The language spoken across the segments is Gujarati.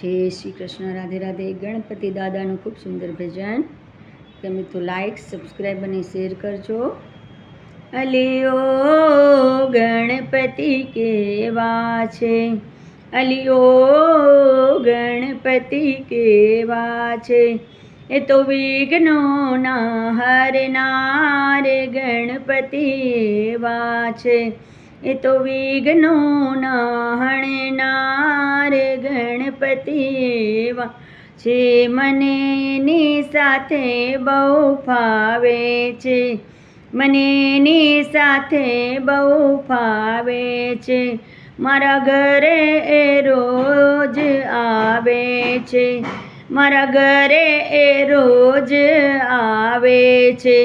जय श्री कृष्ण, राधे राधे। गणपति दादाનું ખૂબ સુંદર ભજન તમે તો લાઈક સબસ્ક્રાઈબ અને શેર કરજો। અલિયો ગણપતિ કેવા છે, અલિયો ગણપતિ કેવા છે, એ તો વિઘ્નોના હરનાર ગણપતિ એવા છે, એ તો વિઘ્નોના હરનાર ગણપતિ એવા છે। મને એની સાથે બહુ ફાવે છે, મને એની સાથે બહુ ફાવે છે, મારા ઘરે એ રોજ આવે છે, મારા ઘરે એ રોજ આવે છે,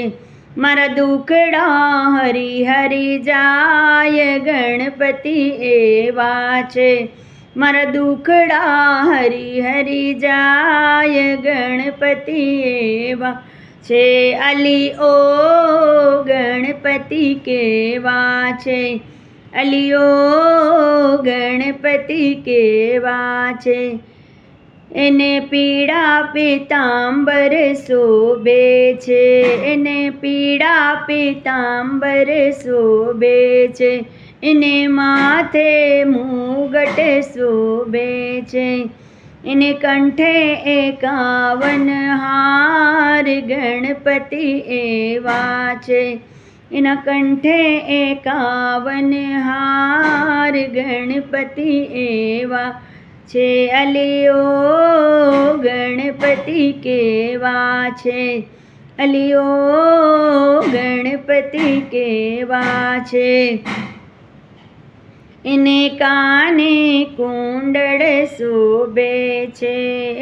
મારા દુખડા હરી હરી જાય ગણપતિ એવા છે, મારા દુખડા હરી હરી જાય ગણપતિ એવા છે। અલિયો ગણપતિ કેવા છે, અલિયો ગણપતિ કેવા છે, એને પીળા પીતાંબર શોભે છે, એને પીળા પીતાંબર શોભે છે, એને માથે મુગટ શોભે છે, એને કંઠે 51 હાર ગણપતિ એવા છે, એના કંઠે 51 હાર ગણપતિ એવા છે। અલિયો ગણપતિ કેવા છે, અલિયો ગણપતિ કેવા છે, એને કાને કુંડળ શોભે છે,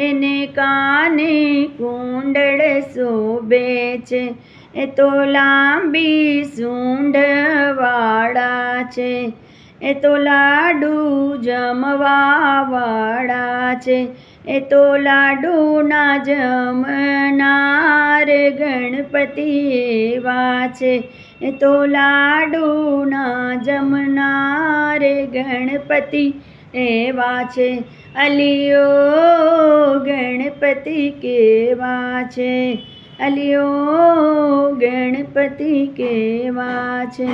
એને કાને કુંડળ શોભે છે, એ તો લાંબી સૂંઢવાળા છે, એ તો લાડુ જમવાવાળા છે, એ તો લાડુના જમનાર ગણપતિ એવા છે, એ તો લાડુના જમનાર ગણપતિ એવા છે। અલિયો ગણપતિ કેવા છે, અલિયો ગણપતિ કેવા છે,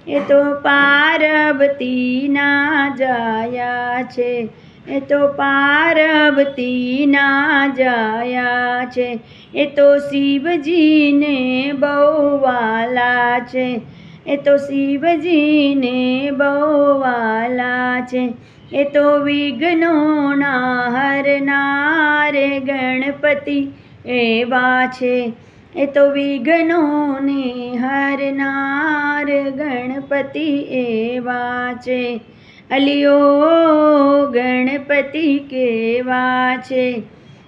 એ તો પાર્વતીના જાયા છે, એ તો પાર્વતીના જાયા છે, એ તો શિવજીને બહુ વાલા છે, એ તો શિવજીને બહુ વાલા છે, એ તો વિઘ્નોના હરનાર ગણપતિ એવા છે, એ તો વિઘ્નોને હરનાર ગણપતિ એવા છે। અલિયો ગણપતિ કેવા છે,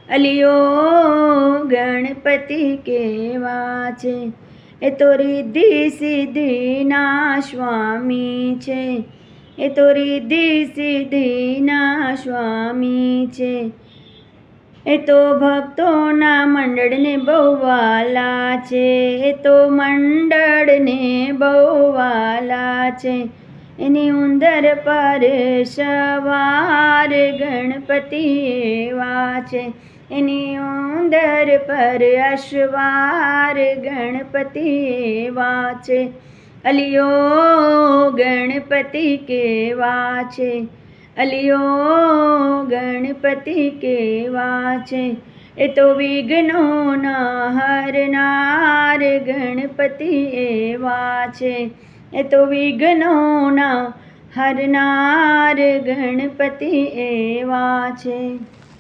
અલિયો ગણપતિ કેવા છે, એ તો રિદ્ધિ સિદ્ધિના સ્વામી છે, એ તો રિદ્ધિ સિદ્ધિના સ્વામી છે, એ તો ભક્તોના મંડળને બહુ વાલા છે, એ તો મંડળને બહુ વાલા છે, એની ઉંદર પર સવાર ગણપતિ એવા છે, એની ઉંદર પર અસવાર ગણપતિ એવા છે। અલિયો ગણપતિ કેવા છે, અલિયો ગણપતિ કેવા છે, એ તો વિઘ્નોના હરનાર ગણપતિ એવા છે, એ તો વિઘ્નોના હરનાર ગણપતિ એવા છે।